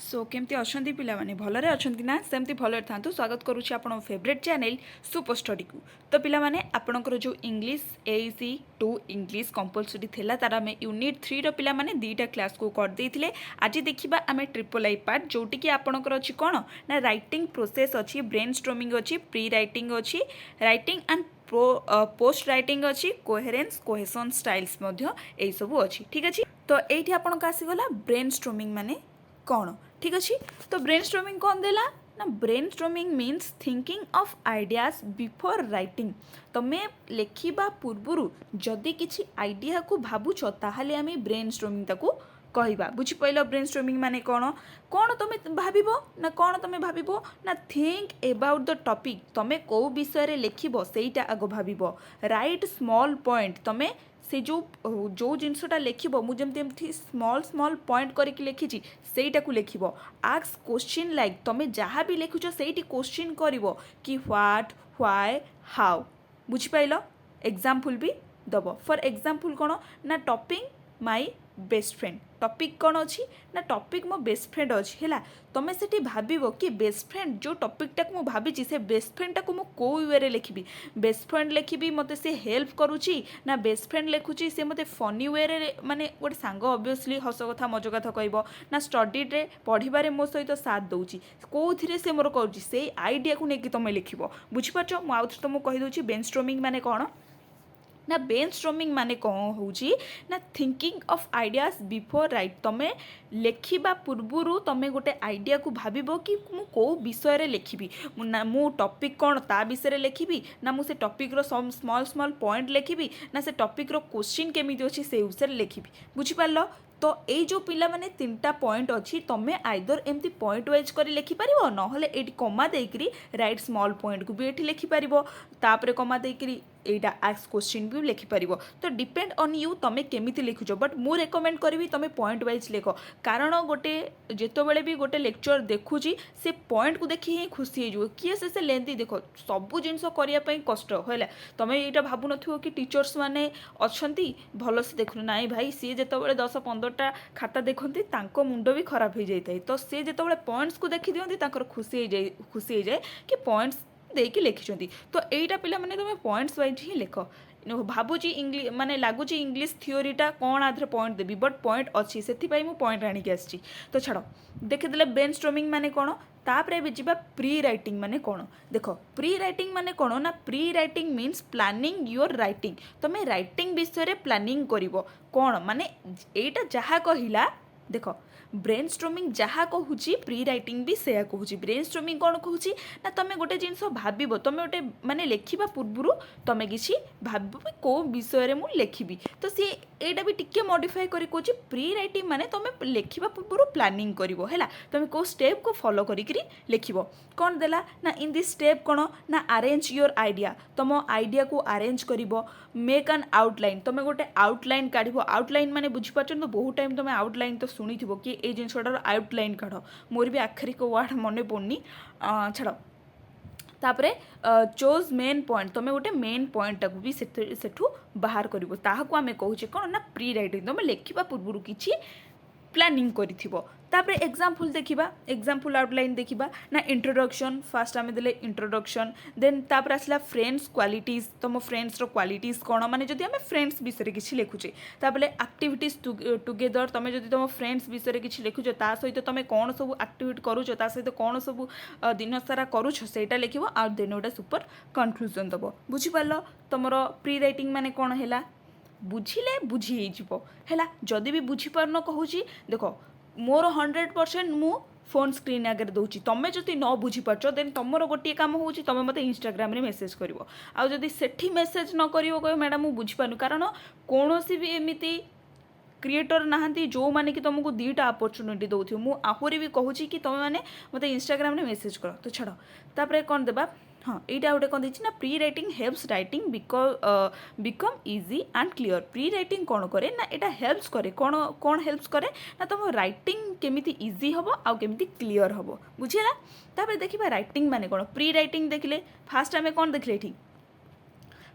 सो केमती अच्छा पिलाने भलरे अच्छा ना सेमती भलरे था स्वागत करुच्ची आप फेवरेट चैनल सुपर स्टडी को। तो पिलाने आपणकर जो इंग्लिश एसी 2 इंग्लिश कंपलसरी थिला तार आम यूनिट 3 रो पिलाने दीटा क्लास को कर देथिले। आज देखिबा आम ट्रिपल आई पार्ट जोटी कि आपणकर अछि कोन ना राइटिंग प्रोसेस अछि, ब्रेन स्ट्रोमिंग अछि, प्री राइटिंग अछि, राइटिंग एंड पोस्ट राइटिंग अच्छी, कोहेरेन्स कोहेसन स्टाइल्स यही सब अच्छी। ठीक अच्छे तो ये आपन का आसीगला ब्रेन स्ट्रोमिंग माने कौन। ठीक अच्छे तो ब्रेन स्ट्रोमिंग कौन देला ना brain storming means thinking of ideas before writing. तुम्हें लिखा पूर्वर जदि किसी आइडिया को भावुच ताहले आम ब्रेन स्ट्रोमिंग ताकू कहवा। बुझिपाल ब्रेन स्ट्रोमिंग माने कौन कौन तुम भाव ना कौन तुम भाव ना थिंक एबाउट द टॉपिक तुम्हें कौ विषय लिखब सेटा आग भाव। राइट स्मॉल पॉइंट तुम्हें से जो जिनसटा लिखब मुझे स्मॉल स्मॉल पॉइंट करके लिखी सेटा को लिखब। आस्क क्वेश्चन लाइक तुम्हें जहाँ भी लिखुच से क्वेश्चन कर कि व्हाट व्हाई हाउ। बुझिपाल एग्जाम्पल भी दब। फॉर एग्जाम्पल कौन ना topic my best friend topic कौन अच्छी ना टॉपिक मो बेस्ट फ्रेंड अच्छी है। तुम्हें से भाव कि बेस्ट फ्रेंड जो टॉपिकटा को भावी से बेस्ट फ्रेंडटा को कौ वे लिखी। बेस्ट फ्रेंड लिखी मत से हेल्प करुच्ची ना बेस्ट फ्रेंड लिखुची से मत फनी वे माने गोटे सांग ऑब्वियसली हस कथा मजा कथा कहब ना स्टडी रे पढ़ारे मो सहित साथ दौची कौन से मोर कर से आइडिया को लेकिन तुम लिख। बुझीपार मुझे तुमको कहीदे ब्रेन स्ट्रोमिंग माने कौन ना ब्रेन स्ट्रोमिंग माने कौन हूँ ना thinking of ideas before right. तुम्हें लिखा पूर्वर तुम्हें गोटे आइडिया को भाव कि मु कौ विषय लिखी ना मु टॉपिक कौन ता विषय लिखी ना मुझे टॉपिक रो स्मॉल स्मॉल पॉइंट लिखी ना से टॉपिक रो क्वेश्चन केमी अच्छी से विषय लिखी। बुझिपार तो ये जो पिला माने 3टा पॉइंट अच्छी तुम्हें आइदर एमती पॉइंट वाइज कर लिखिपर ना कमा देकरी राइट स्मॉल पॉइंट को भी ये लिखिपर तापर कमा देकरी एटा आस्क क्वेश्चन भी लिखिपर। तो डिपेंड ऑन यू तुम्हें केमिति लिखुच बट मु रेकमेंड करी तुम्हें पॉइंट वाइज लिख। कारण गोटे जितेबाला भी गोटे लेक्चर देखुची से पॉइंट को देखी ही खुशी हो किए से लेंदी देख सबू जिनस करने कष्ट है। तुम्हें यहाँ भावु न कि टीचर्स मैंने अच्छा भल से देखु ना भाई सी जिते 10-15टा खाता देखती मुंड भी खराब हो जाए। तो सी जिते पॉइंट्स को देखी दिखती खुशी हो जाए कि पॉइंट्स देकी लिखिं। तो यहीटा पिला माने तुम्हें पॉइंट्स वाइज ही लिख। भावुची इंग्लिश माने लगुच इंग्लिश थ्योरीटा कौन आधे पॉइंट देवी बट पॉइंट अच्छी से पॉइंट आणिक आसी। तो छाड़ देखीदे ब्रेन स्ट्रोमिंग माने कौन तापर भी जा प्री राइटिंग माने कौन। देख प्री राइटिंग माने कौन ना pre writing means planning your writing. तुम्हें राइटिंग विषय प्लानिंग कर कौन माने एटा जहाँ कहला देख ब्रेन स्ट्रोमिंग जहाँ कहूँ प्री राइटिंग भी से कहूँ। ब्रेन स्ट्रोमिंग कौन कहूँ ना तुम्हें गोटे जिनस भाव तुम्हें गोटे माने लिखा पूर्वर तुम्हें किसी भाव कौ विषय मुझे लिखी। तो सी एटा भी टिके मॉडिफाई करी कहूँ प्री राइटिंग माने तुम्हें लिखा पूर्वर प्लानिंग कर तुम्हें कौ स्टेप को फॉलो करी लिख। कौन देला ना इन दिस स्टेप कौन ना अरेंज योर आइडिया तुम आइडिया को अरेंज कर मेक एन आउटलाइन तुम्हें गोटे आउटलाइन काढ़। आउटलाइन माने बुझीपार तो बहुत टाइम तुम्हें आउटलाइन तो शुणी कि ये जिनसटार आउटलाइन काढ़ मोर भी आखिरी को वार्ड मन पड़नी छाड़। तापरे चोज मेन पॉइंट तुम्हें गोटे मेन पॉइंटा को भी सेठू बाहर कर आम कहूँ कौन ना प्री राइटिंग तुम्हें लिखा पूर्वर किसी प्लानिंग करें। एग्जाम्पल देखा एग्जाम्पल आउटलाइन देखा ना इंट्रोडक्शन फास्ट आम देले इंट्रोडक्शन देन तापर आसला फ्रेंड्स क्वालिटीज तुम फ्रेंड्स रो क्वालिटीज कौन माने जदि आम फ्रेंड्स विषय किसी लिखुचे तापर एक्टिविटीज टुगेदर तुम जदि तुम फ्रेंड्स विषय किसी लिखुच ता सहित तुम कौन सब एक्टिविटी करुच ता सहित कौन सब दिन सारा करुच सेटा लिख आ देन गोटे सुपर कनक्लूजन दब। बुझीपार तुम प्री राइटिंग माने कौन है बुझिले बुझी है जदि भी बुझीपार कहूँ देख मोर 100% मु फोन स्क्रीन आगे दूसरी तुम्हें जदि न बुझीपार देन तुम गोटे काम हो तुम मत इंस्टाग्राम रे मेसेज कर आदि सेठी मेसेज न कर मैडम मुझे बुझीपार कारण कौन भी एमती क्रिएटर नहांती जो माने कि तुमको 2टा अपॉर्चुनिटी दौथि मु आहुरी भी कहूँ कि तुम मैंने मत इंस्टाग्राम रे मेसेज कर। तो छाड़ तापर कौन देबा हाँ यहाँ गोटे कौन देना pre writing helps writing become easy and clear. Pre writing कौन करे ना यहाँ हेल्प्स करे कौन कौन हेल्प्स करे ना तुम राइटिंग केमिति इजी हम आउ केमिति क्लियर हम बुझीला। तापर देखिबा राइटिंग माने कौन प्री राइटिंग देखिले फास्ट आम कौन देखिले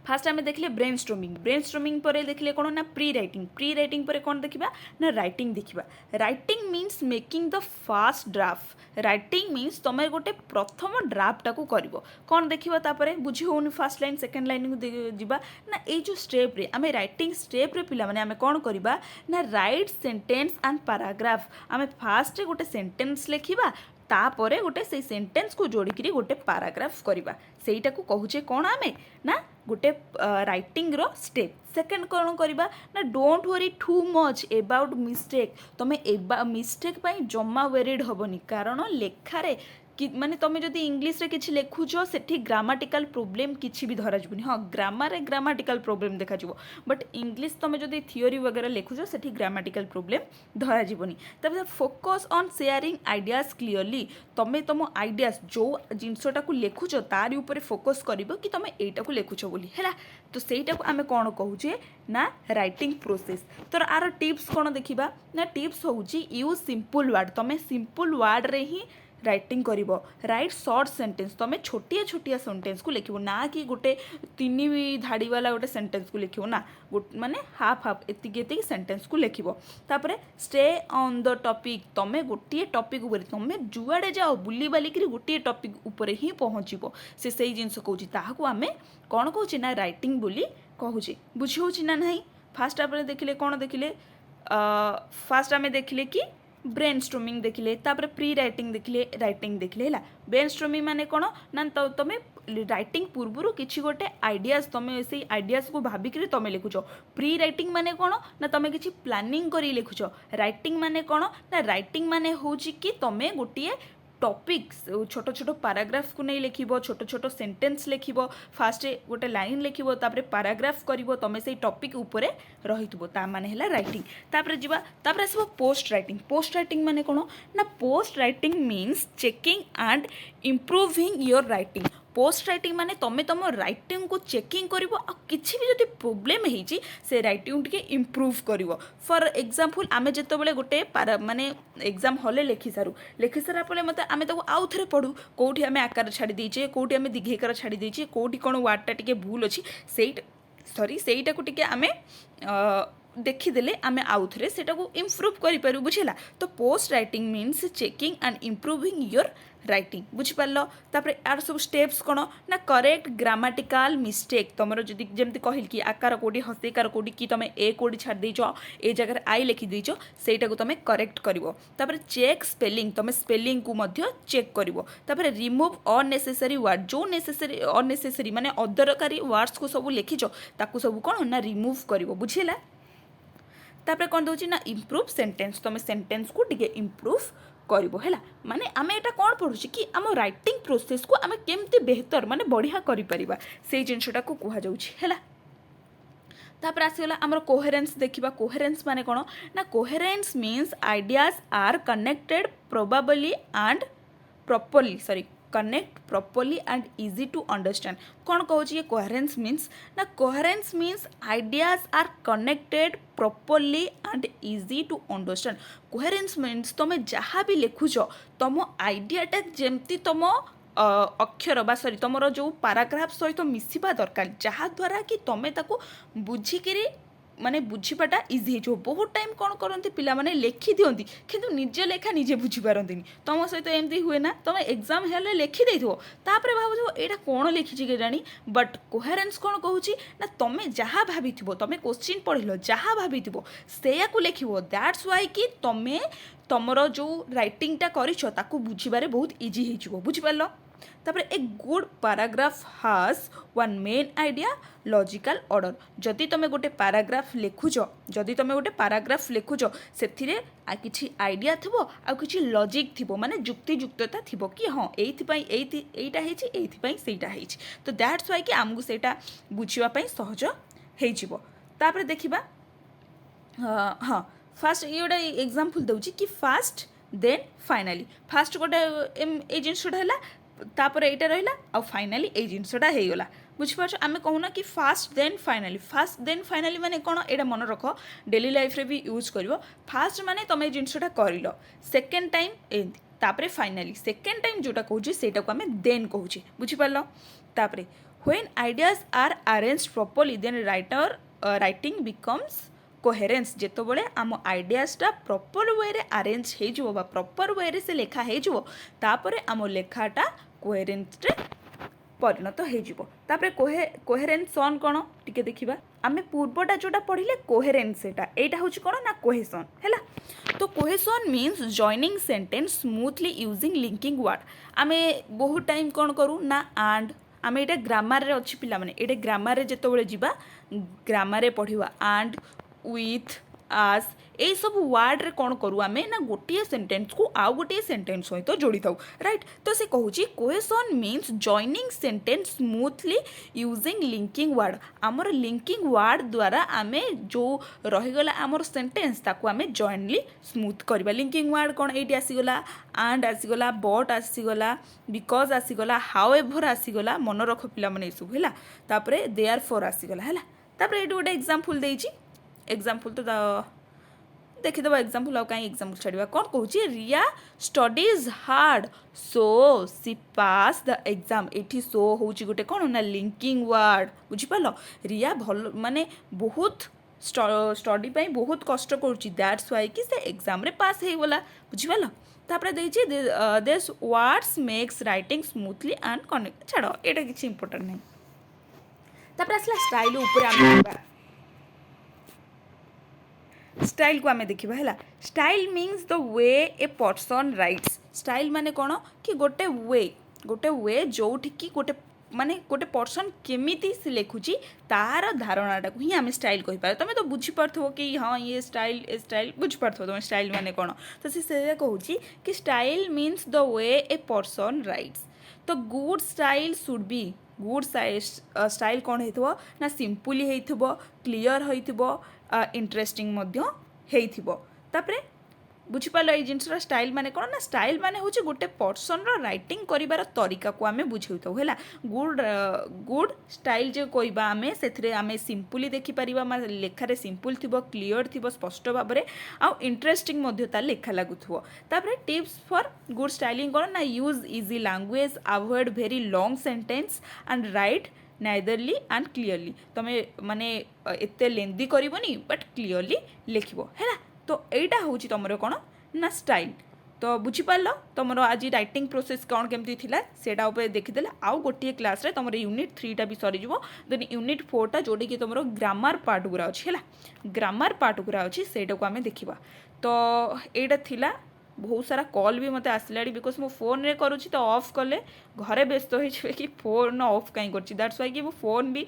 फास्ट आम देखिले ब्रेन स्ट्रोमिंग पर देखिले कौन ना प्री राइटिंग पर कौन देखा ना राइटिंग देखा writing means making the fast draft writing means तुम गोटे प्रथम ड्राफ्टा को कर कौन देखा बुझी होनी फास्ट लाइन सेकेंड लाइन को जीवा ना ये जो स्टेप रे आम राइटिंग स्टेप रे पिला माने आम कौन करवा ना राइट सेंटेंस एंड पैराग्राफ आम फास्ट गोटे सेंटेंस लिखा तापर गोटे से सेंटेंस को जोड़िकी गोटे पैराग्राफ करवा सेटा को कहूचे कौन आमे ना गोटे राइटिंग रो स्टेप सेकेंड कौन करवा ना don't worry too much about mistake तुम मिस्टेक जमा वेरिड हेनी कारण लेखारे कि माने तुम जदि इंग्लिश रे किछि लिखुछ सेठी ग्रामाटिकल प्रोब्लेम किछि भी धरा जबनी हाँ ग्रामर रे ग्रामाटिकल प्रोब्लेम देखा जिवो बट इंग्लिश तुम जदि थियोरी वगैरह लिखुछ सेठी ग्रामाटिकल प्रोब्लेम धरा जिवनी तब focus on sharing ideas clearly तुम तुम आइडियाज जो जिनसटा को लिखुछ तार ऊपर फोकस करिवो कि तुम एटा को लिखुछ बोली हैला तो सेटा को आमे कोन कहूचे ना राइटिंग प्रोसेस तो आर टिप्स कोन देखिबा ना टिप्स होउची यूज सिंपल वर्ड तुम सिंपल वर्ड रे ही राइटिंग करिवो राइट शॉर्ट सेंटेंस तुम छोटिया छोटिया सेंटेंस को लिखिबो ना कि गोटे 3 धाड़ी वाला गोटे सेंटेंस को लिखिबो ना माने हाफ एतिक सेंटेंस को लिखिबो तापरे स्टे ऑन द टॉपिक तुम गोटे टॉपिक ऊपर तुम जुआड़े जाओ बुली बालिक गोटे टॉपिक ऊपर ही पहुँचब से सही जिनस कहूँ ताहाकू आमे कौन कहूँ ना राइटिंग बोली कहूँ बुझी होची ना नहीं फास्ट आप देखिले कौन देखिले फास्ट आमे देखिले कि ब्रेन स्ट्रोमिंग देखिले तापर प्री राइटिंग देखिले राइटिंग देखिले है ब्रेन स्ट्रोमिंग माने कौन ना तुम राइटिंग पूर्वर किसी गोटे आइडियाज तुम से आइडियाज को भाविक तुम लिखुच प्री राइटिंग माने कौन ना तुम किसी प्लानिंग कर लिखुच राइटिंग माने कौन ना राइटिंग माने हूँ कि तुम गोटे टॉपिक छोट छोट पैराग्राफ को नहीं लिखिबो छोट छोट सेंटेंस लिखिबो फास्ट गोटे लाइन लिखिबो तापर पैराग्राफ करिवो तमे से टॉपिक ऊपर रहितबो ता माने हैला राइटिंग तापर जीवा तापर आसबो पोस्ट राइटिंग माने कोन ना post writing means checking and improving your writing post writing माने तुम तुम राइटिंग को चेकिंग करिवो आ किछि भी जदि प्रॉब्लम हेछि से राइटिंग टिके इम्प्रूव करिवो फॉर एग्जांपल आमे जते बेले गोटे माने एग्जाम हॉल लिखि सारा पले मते आमे ताको आउ थरे पढु कोठी आमे आकार छाडी देइछे कोठी आमे दिघेकार छाडी देइछे कोठी कोन वर्डटा टिके भूल अछि सेईटा को टिके आमे देखीदेले आमे आउ थे से इम्प्रूव करूँ बुझेगा तो post writing means checking and improving your writing बुझिपार तापर यार सब स्टेप्स कौन ना करेक्ट ग्रामाटिकल मिस्टेक तुम जदि जमी कहल कि आकार कौटी हस्ताकार कौटी कि तुम ए कौटी छाड़देच ए जगह आई लिखिदेच से तुम करेक्ट कर चेक स्पेलिंग तुम स्पेलिंग को चेक कर रिमूव अननेसेसरी वर्ड जो अननेसेसरी माने अदरकारी वर्ड्स को सब लिखिच ताकू सब कौन ना रिमूव कर बुझेगा तापर कौन दौर ना इम्प्रूव सेंटेंस तुम सेंटेंस को टिके इम्प्रूव है माने आमे एटा कौन पढ़ुची कि आम राइटिंग प्रोसेस को आमे केमती बेहतर माने बढ़िया करि परिबा से जिनसटा को कहा जाउची हैला तापर आसीगला आमर कोहेरेन्स देखिबा कोहेरेन्स माने कोन ना coherence means ideas are connected probably and properly connect properly and easy to understand कौन कहूँ ये कोहेरेन्स मीन्स ना coherence means ideas are connected properly and easy to understand coherence means तुम जहाँ भी लिखुच तुम आइडियाटा जमती तुम अक्षर बा सॉरी तुम जो पैराग्राफ सहित मिसिबा दरकार जहाँद्वारा कि तुम ताको बुझिकी माने बुझीपाटा इजी हो बहुत टाइम कौन करती पिला माने लिखि दियंती किंतु निज लेखा निजे बुझीपारती तुम सहित एमती हुए ना तुम एग्जाम हेल्ले लिखिदे तापर भाव एटा कौन लिखी के जानी बट कोहेरेन्स कौन कहूँ ना तुम जहाँ भाभी तुम क्वेश्चन पढ़ल जहाँ भाभी से लिख दैट्स वाई कि तुम्हें तुमर जो राइटिंगटा कर बुझे बहुत इजी हो बुझिपार तापर ए गुड पैराग्राफ हाज one main idea logical order जदि तुम गोटे पैराग्राफ लिखुच जदि तुम गोटे पैराग्राफ लिखुच से किसी आइडिया थो आ किसी लॉजिक थी माने जुक्तियुक्तता थी कि हाँ यहीटा सेटा तो दैट्स वाई कि आमको सेटा बुझापी सहज होपर देखा हाँ फास्ट ये गोटे एग्जांपल दूसरी कि फास्ट देन फाइनाली फास्ट गोटे ये जिनसटा है तापर एटा रहा आ फाइनाली ये जिनसटा होगला बुझिपार आम कहूना कि फास्ट देन फाइनाली माने कौन एटा मन रख डेली लाइफ रे भी यूज कर फास्ट माने तुम ये जिनसटा कर सेकेंड टाइम एमती तापर फाइनाली सेकेंड टाइम जोटा कहूँ से आम देन कहूँ बुझिपार तापर when ideas are arrange properly then writing becomes coherence जेतबले आम आइडियासटा प्रॉपर वे रे अरेंज हो बा प्रॉपर वे रे से लेखा हो तापरे आम लेखाटा कोहेरेन्स रे परिणत होतापर कोहेरेन्सन कौन टिके देखा आम पूर्वटा जोटा पढ़ले कोहेरेन्स एटा हूँ कौन ना कोहेसन है। तो cohesion means joining sentence smoothly using linking word आम बहुत टाइम कौन करूँ ना एंड आम ये ग्रामर रे अच्छी पिला माने ये ग्रामर रे जिते जावा ग्रामर रे पढ़ा एंड विथ आस यही सब वर्ड रे कौन करूँ आम ना गोटे सेंटेंस को आउ गोटे सेंटेंस सहित जोड़ी था राइट। तो से कहूँ cohesion means joining sentence smoothly using linking word आमर लिंकिंग वर्ड द्वारा आम जो रहीगला आमर सेंटेंस ताकू आम जॉइनली स्मूथ करवा लिंकिंग वर्ड कौन ये आसीगला एंड आसीगला बट आसीगला बिकज आसीगला हाउ एभर आसीगला मन रख पिला माने सब है तापर देयर फॉर आसीगला है तापर ये गोटे एग्जांपल देइछि एग्जांपल तो देखीदेव एग्जांपल आउ कहीं एग्जांपल छाड़ा कौन कहूँ Riya studies hard so she pass the exam ये सो हूँ गोटे कौन ना लिंकिंग वर्ड बुझिपाल रिया भल माने बहुत स्टडी पाई बहुत कष्ट करुच्ची दैट्स वाई कि से एग्जाम रे पास हो गला बुझिपाल तापर देछि this words makes writing smoothly and connect छाड़ एटा किसी इंपोर्टेंट नहीं तापर आसला स्टाइल ऊपर आम स्टाइल को आम देखा है style means the way a person rights style माने कौन कि गोटे वे जो कि गोटे माने गोटे पर्सन केमिति से लिखुची तार धारणाटा को ही आम स्टाइल कहीपर तुम तो बुझीपार कि हाँ ये स्टाइल बुझीपार तुम स्टाइल माने कौन तो से कहूँ कि style means the way a person writes. तो good style should be good style कौन हो ना सिंपली हो क्लीयर हो इंटरेस्टिंग तापरे बुझीपाल ये जिनस स्टाइल माने कौन ना स्टाइल माने हूँ गोटे पर्सन राइटिंग करार तरीका को आम बुझे है गुड स्टाइल जो कहवा आम से आम सिंपली देखिपर लेखार सिंपल थी क्लीयर थी स्पष्ट भाव में आउ इंटरेस्टिंग लेखा लगुव तापर टिप्स फॉर गुड स्टाइलिंग कौन ना use easy language avoid very long sentence and write neatly and clearly तुम माने एत लेंदी करनी बट क्लीयरली लिखब है। तो यहाँ हूँ तुम कौन ना स्टाइल तो बुझीपार तुम आज राइटिंग प्रोसेस कौन केमती थिला सेटा ऊपर देखीदेले आउ गोटे क्लास रे तुम यूनिट 3टा भी सरीजिवो देन यूनिट 4टा जोड़ी कि तुम ग्रामर पार्ट गुरा अच्छी है ग्रामर पार्ट गुरा अच्छी सेटा को आम देखा। तो यहाँ थिला बहुत सारा कॉल भी मते आसला बिकज मो फोन रे करुँची तो ऑफ कले घरे व्यस्त हो कि फोन ऑफ कहीं कर दैट्स वाई कि मो फोन भी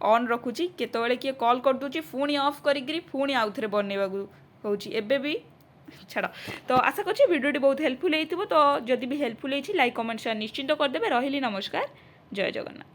ऑन रखुची केतबेले किए कॉल कर दूची पुणी ऑफ करी पुणी आउ थे बनवा हूँ एबे भी छाड़। तो आशा करछि वीडियोटी बहुत हेल्पफुल होइथिबो तो जदि भी हेल्पफुल होइछि लाइक कमेंट शेयर निश्चिंत करदेबे। रहिली नमस्कार जय जगन्नाथ।